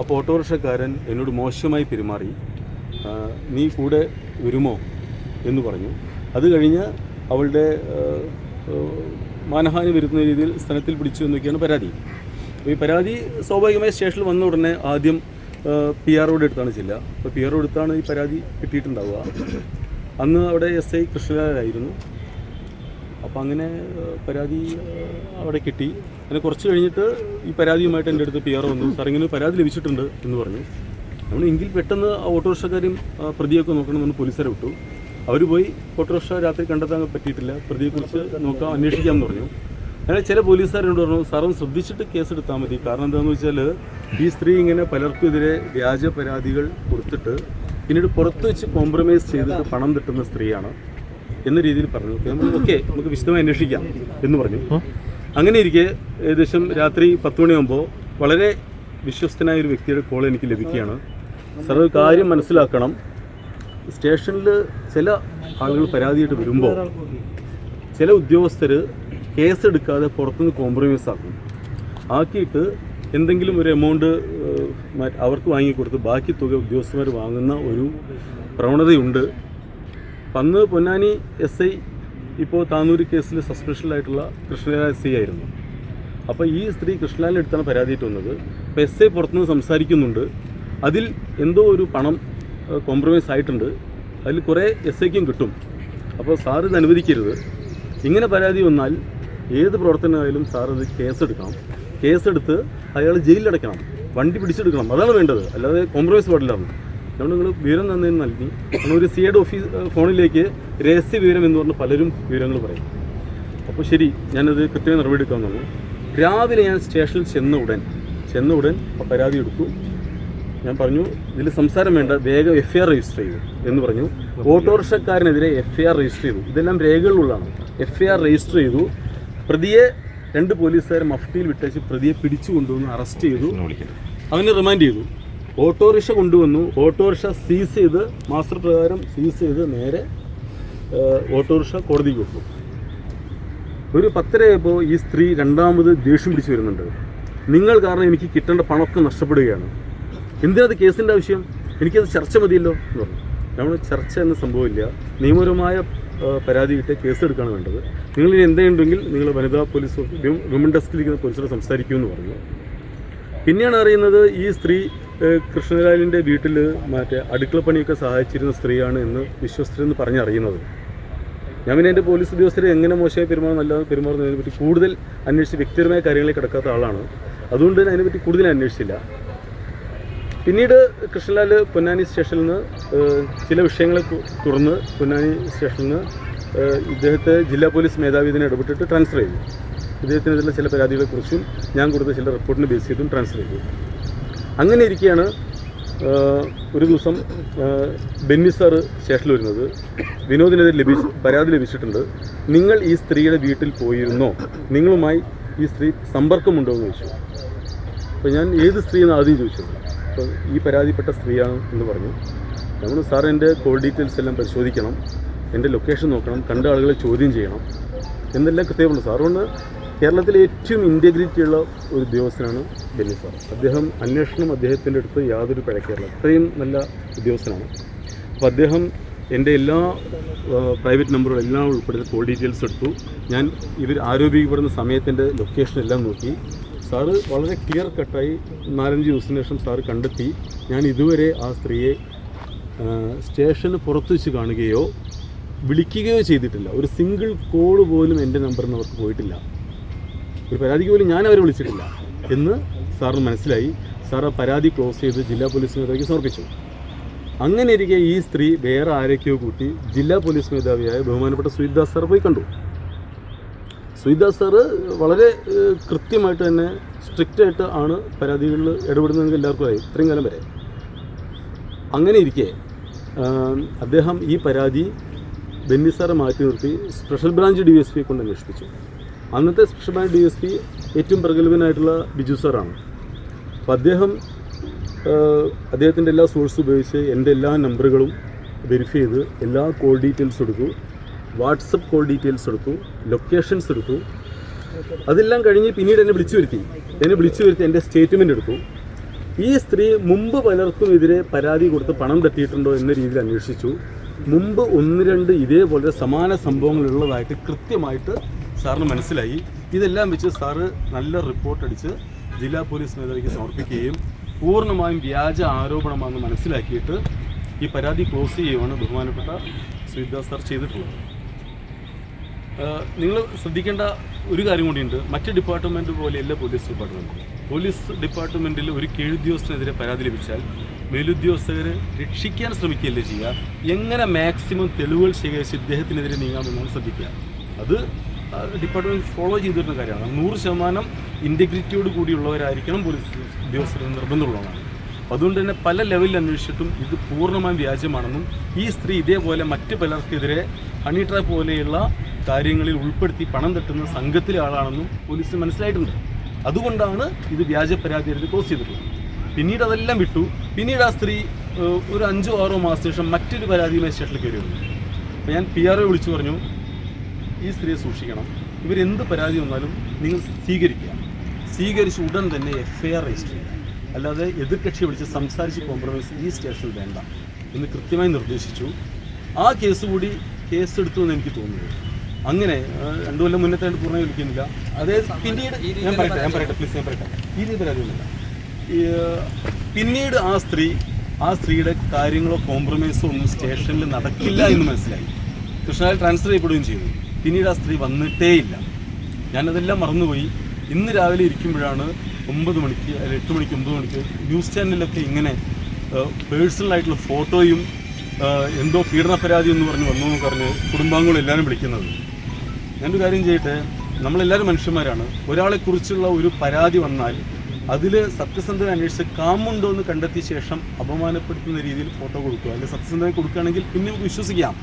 അപ്പോൾ ഓട്ടോറിക്ഷക്കാരൻ എന്നോട് മോശമായി പെരുമാറി. നീ കൂടെ വരുമോ എന്ന് പറഞ്ഞു. അത് കഴിഞ്ഞ് അവളുടെ മാനഹാനി വരുത്തുന്ന രീതിയിൽ സ്ഥലത്തിൽ പിടിച്ചു എന്നൊക്കെയാണ് പരാതി. അപ്പോൾ ഈ പരാതി സ്വാഭാവികമായി സ്റ്റേഷനിൽ വന്ന ഉടനെ ആദ്യം PR ഓട് എടുത്താണ് ചെല്ലുക. അപ്പോൾ PR ഓട് എടുത്താണ് ഈ പരാതി കിട്ടിയിട്ടുണ്ടാവുക. അന്ന് അവിടെ SI കൃഷ്ണലാലായിരുന്നു. അപ്പോൾ അങ്ങനെ പരാതി അവിടെ കിട്ടി. അങ്ങനെ കുറച്ച് കഴിഞ്ഞിട്ട് ഈ പരാതിയുമായിട്ട് എൻ്റെ അടുത്ത് PR വന്നു. സാർ ഇങ്ങനെ പരാതി ലഭിച്ചിട്ടുണ്ട് എന്ന് പറഞ്ഞു. നമ്മൾ എങ്കിൽ പെട്ടെന്ന് ആ ഓട്ടോറിക്ഷക്കാരും പ്രതിയൊക്കെ നോക്കണം എന്ന് പോലീസുകാരെ വിട്ടു. അവർ പോയി ഓട്ടോറിക്ഷ രാത്രി കണ്ടെത്താൻ പറ്റിയിട്ടില്ല, പ്രതിയെക്കുറിച്ച് നോക്കാം അന്വേഷിക്കാമെന്ന് പറഞ്ഞു. അങ്ങനെ ചില പോലീസുകാരോട് പറഞ്ഞു, സാറൊന്ന് ശ്രദ്ധിച്ചിട്ട് കേസെടുത്താൽ മതി. കാരണം എന്താണെന്ന് വെച്ചാൽ ഈ സ്ത്രീ ഇങ്ങനെ പലർക്കുമെതിരെ വ്യാജ പരാതികൾ കൊടുത്തിട്ട് പിന്നീട് പുറത്ത് വെച്ച് കോംപ്രമൈസ് ചെയ്തിട്ട് പണം തട്ടുന്ന സ്ത്രീയാണ് എന്ന രീതിയിൽ പറഞ്ഞു. ഓക്കെ, നമുക്ക് വിശദമായി അന്വേഷിക്കാം എന്ന് പറഞ്ഞു. അങ്ങനെ ഇരിക്കെ ഏകദേശം രാത്രി 10 മണിയാകുമ്പോൾ വളരെ വിശ്വസ്തനായ ഒരു വ്യക്തിയുടെ കോൾ എനിക്ക് ലഭിക്കുകയാണ്. സാർ ഒരു കാര്യം മനസ്സിലാക്കണം, സ്റ്റേഷനിൽ ചില ആളുകൾ പരാതിയായിട്ട് വരുമ്പോൾ ചില ഉദ്യോഗസ്ഥർ കേസെടുക്കാതെ പുറത്തുനിന്ന് കോംപ്രമൈസ് ആക്കിയിട്ട് എന്തെങ്കിലും ഒരു എമൗണ്ട് അവർക്ക് വാങ്ങിക്കൊടുത്ത് ബാക്കി തുക ഉദ്യോഗസ്ഥന്മാർ വാങ്ങുന്ന ഒരു പ്രവണതയുണ്ട്. അന്ന് പൊന്നാനി SI ഇപ്പോൾ താനൂർ കേസിൽ സസ്പെൻഷനിലായിട്ടുള്ള കൃഷ്ണലാൽ SI ആയിരുന്നു. അപ്പോൾ ഈ സ്ത്രീ കൃഷ്ണലാലിൻ്റെ അടുത്താണ് പരാതിയിട്ട് വന്നത്. അപ്പോൾ SI പുറത്തുനിന്ന് സംസാരിക്കുന്നുണ്ട്, അതിൽ എന്തോ ഒരു പണം കോംപ്രമൈസ് ആയിട്ടുണ്ട്, അതിൽ കുറേ SIക്കും കിട്ടും. അപ്പോൾ സാർ ഇത് അനുവദിക്കരുത്. ഇങ്ങനെ പരാതി വന്നാൽ ഏത് പ്രവർത്തനമായാലും സാർ അത് കേസെടുക്കണം. കേസെടുത്ത് അയാൾ ജയിലിലടയ്ക്കണം, വണ്ടി പിടിച്ചെടുക്കണം. അതാണ് വേണ്ടത്, അല്ലാതെ കോംപ്രമൈസ് പാടില്ലായിരുന്നു. അതുകൊണ്ട് നിങ്ങൾ വിവരം തന്നതിന് നൽകി. നമ്മളൊരു CID ഫോണിലേക്ക് രഹസ്യ വിവരം എന്ന് പറഞ്ഞ് പലരും വിവരങ്ങൾ പറയും. അപ്പോൾ ശരി, ഞാനത് കൃത്യമായി നടപടിയെടുക്കാൻ പറഞ്ഞു. രാവിലെ ഞാൻ സ്റ്റേഷനിൽ ചെന്ന ഉടൻ പരാതി എടുത്തു. ഞാൻ പറഞ്ഞു, ഇതിൽ സംസാരം വേണ്ട, വേഗം FIR രജിസ്റ്റർ ചെയ്തു എന്ന് പറഞ്ഞു. ഓട്ടോറിക്ഷക്കാരനെതിരെ FIR രജിസ്റ്റർ ചെയ്തു. ഇതെല്ലാം രേഖകളിലുള്ളതാണ്. FIR രജിസ്റ്റർ ചെയ്തു. പ്രതിയെ 2 പോലീസുകാരെ മഫ്തിയിൽ വിട്ടേച്ച് പ്രതിയെ പിടിച്ചു കൊണ്ടുവന്ന് അറസ്റ്റ് ചെയ്തു. അവനെ റിമാൻഡ് ചെയ്തു. ഓട്ടോറിക്ഷ കൊണ്ടുവന്നു. ഓട്ടോറിക്ഷ സീസ് ചെയ്ത്, മാസ്റ്റർ പ്രകാരം സീസ് ചെയ്ത് നേരെ ഓട്ടോറിക്ഷ കോടതിക്ക് കൊടുത്തു. ഒരു 10:30 ഈ സ്ത്രീ രണ്ടാമത് ദേഷ്യം പിടിച്ച് വരുന്നുണ്ട്. നിങ്ങൾ കാരണം എനിക്ക് കിട്ടേണ്ട പണമൊക്കെ നഷ്ടപ്പെടുകയാണ്. എന്തിനത് കേസിൻ്റെ ആവശ്യം? എനിക്കത് ചർച്ച മതിയല്ലോ എന്ന് പറഞ്ഞു. നമ്മൾ ചർച്ച എന്ന സംഭവമില്ല, നിയമപരമായ പരാതി കിട്ടിയ കേസെടുക്കുകയാണ് വേണ്ടത്. നിങ്ങളിനി എന്തെങ്കിലും നിങ്ങൾ വനിതാ പോലീസ് വിമൻ ഡെസ്കിലിരിക്കുന്ന പോലീസോട് സംസാരിക്കുമെന്ന് പറഞ്ഞു. പിന്നെയാണ് അറിയുന്നത് ഈ സ്ത്രീ കൃഷ്ണലാലിൻ്റെ വീട്ടിൽ അടുക്കളപ്പണിയൊക്കെ സഹായിച്ചിരുന്ന സ്ത്രീയാണ് എന്ന് വിശ്വസ്തരെന്ന് പറഞ്ഞറിയുന്നത്. ഞാൻ പിന്നെ എൻ്റെ പോലീസ് ഉദ്യോഗസ്ഥരെ എങ്ങനെ മോശമായി പെരുമാറുന്നല്ലാതെ പെരുമാറുന്നതിനെപ്പറ്റി കൂടുതൽ അന്വേഷിച്ച് വ്യക്തിപരമായ കാര്യങ്ങളിൽ കിടക്കാത്ത ആളാണ്. അതുകൊണ്ട് തന്നെ അതിനെപ്പറ്റി കൂടുതൽ അന്വേഷിച്ചില്ല. പിന്നീട് കൃഷ്ണലാൽ പൊന്നാനി സ്റ്റേഷനിൽ നിന്ന് ചില വിഷയങ്ങളെ തുടർന്ന് പൊന്നാനി സ്റ്റേഷനിൽ നിന്ന് ഇദ്ദേഹത്തെ ജില്ലാ പോലീസ് മേധാവി ഇതിനെ ഇടപെട്ടിട്ട് ട്രാൻസ്ഫർ ചെയ്തു. ഇദ്ദേഹത്തിനെതിരെ ചില പരാതികളെക്കുറിച്ചും ഞാൻ കൊടുത്ത ചില റിപ്പോർട്ടിന് ബേസ് ചെയ്തും ട്രാൻസ്ഫർ ചെയ്തു. അങ്ങനെ ഇരിക്കുകയാണ് ഒരു ദിവസം ബെന്നി സാറ് സ്റ്റേഷനിൽ വരുന്നത്. വിനോദിനെതിരെ പരാതി ലഭിച്ചിട്ടുണ്ട്, നിങ്ങൾ ഈ സ്ത്രീയുടെ വീട്ടിൽ പോയിരുന്നോ, നിങ്ങളുമായി ഈ സ്ത്രീ സമ്പർക്കമുണ്ടോ എന്ന് ചോദിച്ചു. അപ്പോൾ ഞാൻ ഏത് സ്ത്രീയെന്ന് ആദ്യം ചോദിച്ചത്. അപ്പോൾ ഈ പരാതിപ്പെട്ട സ്ത്രീയാണ് എന്ന് പറഞ്ഞു. നമ്മൾ സാർ എൻ്റെ കോൾ ഡീറ്റെയിൽസ് എല്ലാം പരിശോധിക്കണം, എൻ്റെ ലൊക്കേഷൻ നോക്കണം, കണ്ട ആളുകളെ ചോദ്യം ചെയ്യണം എന്നെല്ലാം കൃത്യമുണ്ട്. സാറുകൊണ്ട് കേരളത്തിലെ ഏറ്റവും ഇൻറ്റഗ്രിറ്റിയുള്ള ഒരു ഉദ്യോഗസ്ഥനാണ് ബെന്നി സാർ. അദ്ദേഹം അന്വേഷണം അദ്ദേഹത്തിൻ്റെ അടുത്ത് യാതൊരു പഴക്കേറില്ല, അത്രയും നല്ല ഉദ്യോഗസ്ഥനാണ്. അപ്പോൾ അദ്ദേഹം എൻ്റെ എല്ലാ പ്രൈവറ്റ് നമ്പറുകളും എല്ലാം ഉൾപ്പെടുത്തി കോൾ ഡീറ്റെയിൽസ് എടുത്തു. ഞാൻ ഇവർ ആരോപിക്കപ്പെടുന്ന സമയത്തിൻ്റെ ലൊക്കേഷൻ എല്ലാം നോക്കി. സാറ് വളരെ ക്ലിയർ കട്ടായി 4-5 ദിവസത്തിന് ശേഷം സാറ് കണ്ടെത്തി. ഞാൻ ഇതുവരെ ആ സ്ത്രീയെ സ്റ്റേഷന് പുറത്തു വെച്ച് കാണുകയോ വിളിക്കുകയോ ചെയ്തിട്ടില്ല. ഒരു സിംഗിൾ കോൾ പോലും എൻ്റെ നമ്പറിൽ നിന്ന് അവർക്ക് പോയിട്ടില്ല. ഒരു പരാതിക്ക് പോലും ഞാൻ അവരെ വിളിച്ചിട്ടില്ല എന്ന് സാറിന് മനസ്സിലായി. സാർ ആ പരാതി ക്ലോസ് ചെയ്ത് ജില്ലാ പോലീസ് മേധാവിക്ക് സമർപ്പിച്ചു. അങ്ങനെ ഇരിക്കെ ഈ സ്ത്രീ വേറെ ആരൊക്കെയോ കൂട്ടി ജില്ലാ പോലീസ് മേധാവിയായ ബഹുമാനപ്പെട്ട സുജിത് സാർ പോയി കണ്ടു. സുജിത് സാറ് വളരെ കൃത്യമായിട്ട് തന്നെ സ്ട്രിക്റ്റായിട്ട് ആണ് പരാതികളിൽ ഇടപെടുന്നതെന്ന് എല്ലാവർക്കും അറിയാം, ഇത്രയും കാലം വരെ. അങ്ങനെ ഇരിക്കെ അദ്ദേഹം ഈ പരാതി ബെന്നി സാറെ മാറ്റി നിർത്തി സ്പെഷ്യൽ ബ്രാഞ്ച് DSP കൊണ്ട് അന്വേഷിപ്പിച്ചു. അന്നത്തെ സ്പെഷ്യൽ ബ്രാഞ്ച് DSP ഏറ്റവും പ്രഗത്ഭനായിട്ടുള്ള ബിജു സാറാണ്. അപ്പോൾ അദ്ദേഹത്തിൻ്റെ എല്ലാ സോഴ്സും ഉപയോഗിച്ച് എൻ്റെ എല്ലാ നമ്പറുകളും വെരിഫൈ ചെയ്ത് എല്ലാ കോൾ ഡീറ്റെയിൽസ് എടുത്തു, വാട്സപ്പ് കോൾ ഡീറ്റെയിൽസ് എടുത്തു, ലൊക്കേഷൻസ് എടുത്തു. അതെല്ലാം കഴിഞ്ഞ് പിന്നീട് എന്നെ വിളിച്ചു വരുത്തി എൻ്റെ സ്റ്റേറ്റ്മെൻറ്റ് എടുത്തു. ഈ സ്ത്രീ മുമ്പ് പലർക്കും എതിരെ പരാതി കൊടുത്ത് പണം തട്ടിയിട്ടുണ്ടോ എന്ന രീതിയിൽ അന്വേഷിച്ചു. മുമ്പ് 1-2 ഇതേപോലെ സമാന സംഭവങ്ങൾ ഉള്ളതായിട്ട് കൃത്യമായിട്ട് സാറിന് മനസ്സിലായി. ഇതെല്ലാം വെച്ച് സാറ് നല്ല റിപ്പോർട്ട് അടിച്ച് ജില്ലാ പോലീസ് മേധാവിക്ക് സമർപ്പിക്കുകയും പൂർണ്ണമായും വ്യാജ ആരോപണമാണെന്ന് മനസ്സിലാക്കിയിട്ട് ഈ പരാതി ക്ലോസ് ചെയ്യുകയാണ് ബഹുമാനപ്പെട്ട ശ്രീദാസ് സാർ ചെയ്തിട്ടുള്ളത്. നിങ്ങൾ ശ്രദ്ധിക്കേണ്ട ഒരു കാര്യം കൂടിയുണ്ട്. മറ്റ് ഡിപ്പാർട്ട്മെൻറ്റ് പോലെയല്ല പോലീസ് ഡിപ്പാർട്ട്മെൻറ്റിൽ ഒരു കീഴുദ്യോഗസ്ഥനെതിരെ പരാതി ലഭിച്ചാൽ മേലുദ്യോഗസ്ഥരെ രക്ഷിക്കാൻ ശ്രമിക്കുകയല്ലേ ചെയ്യുക, എങ്ങനെ മാക്സിമം തെളിവുകൾ ശേഖരിച്ച് ഇദ്ദേഹത്തിനെതിരെ നീങ്ങാമെന്നാണ് ശ്രദ്ധിക്കുക. അത് ഡിപ്പാർട്ട്മെൻറ്റ് ഫോളോ ചെയ്തിരുന്ന കാര്യമാണ്. 100% ഇൻറ്റഗ്രിറ്റിയോട് കൂടിയുള്ളവരായിരിക്കണം പോലീസ് ഉദ്യോഗസ്ഥർ നിർബന്ധമുള്ളതാണ്. അതുകൊണ്ട് തന്നെ പല ലെവലിൽ അന്വേഷിച്ചിട്ടും ഇത് പൂർണ്ണമായും വ്യാജമാണെന്നും ഈ സ്ത്രീ ഇതേപോലെ മറ്റ് പലർക്കെതിരെ ഹണി ട്രാപ്പ് പോലെയുള്ള കാര്യങ്ങളിൽ ഉൾപ്പെടുത്തി പണം തട്ടുന്ന സംഘത്തിലെ ആളാണെന്നും പോലീസിന് മനസ്സിലായിട്ടുണ്ട്. അതുകൊണ്ടാണ് ഇത് വ്യാജ പരാതിയായിട്ട് ക്ലോസ് ചെയ്തിട്ടുള്ളത്. പിന്നീട് അതെല്ലാം വിട്ടു. പിന്നീട് ആ സ്ത്രീ ഒരു 5-6 മാസത്തിന് ശേഷം മറ്റൊരു പരാതിയുമായി സ്റ്റേഷനിൽ കയറി വന്നു. അപ്പോൾ ഞാൻ PRO വിളിച്ചു പറഞ്ഞു, ഈ സ്ത്രീയെ സൂക്ഷിക്കണം, ഇവരെന്ത് പരാതി വന്നാലും നിങ്ങൾ സ്വീകരിച്ച് ഉടൻ തന്നെ FIR രജിസ്റ്റർ ചെയ്യുക, അല്ലാതെ എതിർകക്ഷിയെ വിളിച്ച് സംസാരിച്ച് കോംപ്രമൈസ് ഈ സ്റ്റേഷനിൽ വേണ്ട എന്ന് കൃത്യമായി നിർദ്ദേശിച്ചു. ആ കേസ് എടുത്തു എന്ന് എനിക്ക് തോന്നുന്നു. അങ്ങനെ 2 കൊല്ലം മുന്നത്തെ പൂർണ്ണമായി വിളിക്കുന്നില്ല. അതായത് പിന്നീട് ഞാൻ പറയട്ടെ പ്ലീസ്, ഞാൻ പറയട്ടെ, ഈ പരാതിയൊന്നുമില്ല. പിന്നീട് ആ സ്ത്രീയുടെ കാര്യങ്ങളോ കോംപ്രമൈസോ ഒന്നും സ്റ്റേഷനിൽ നടക്കില്ല എന്ന് മനസ്സിലായി. കൃഷ്ണയിൽ ട്രാൻസ്ഫർ ചെയ്യപ്പെടുകയും ചെയ്തു. പിന്നീട് ആ സ്ത്രീ വന്നിട്ടേ ഇല്ല. ഞാനതെല്ലാം മറന്നുപോയി. ഇന്ന് രാവിലെ ഇരിക്കുമ്പോഴാണ് 9 മണിക്ക് അല്ലെങ്കിൽ 8 മണിക്ക് 9 മണിക്ക് ന്യൂസ് ചാനലിലൊക്കെ ഇങ്ങനെ പേഴ്സണലായിട്ടുള്ള ഫോട്ടോയും എന്തോ പീഡന പരാതി എന്ന് വന്നു പറഞ്ഞ് കുടുംബാംഗങ്ങളും എല്ലാവരും വിളിക്കുന്നത്. ഞാനൊരു കാര്യം ചെയ്യട്ടെ, നമ്മളെല്ലാവരും മനുഷ്യന്മാരാണ്. ഒരാളെക്കുറിച്ചുള്ള ഒരു പരാതി വന്നാൽ അതിൽ സത്യസന്ധത അന്വേഷിച്ച് കാമുണ്ടോ എന്ന് കണ്ടെത്തിയ ശേഷം അപമാനപ്പെടുത്തുന്ന രീതിയിൽ ഫോട്ടോ കൊടുക്കുക, അല്ലെങ്കിൽ സത്യസന്ധത കൊടുക്കുകയാണെങ്കിൽ പിന്നെ നമുക്ക് വിശ്വസിക്കാം.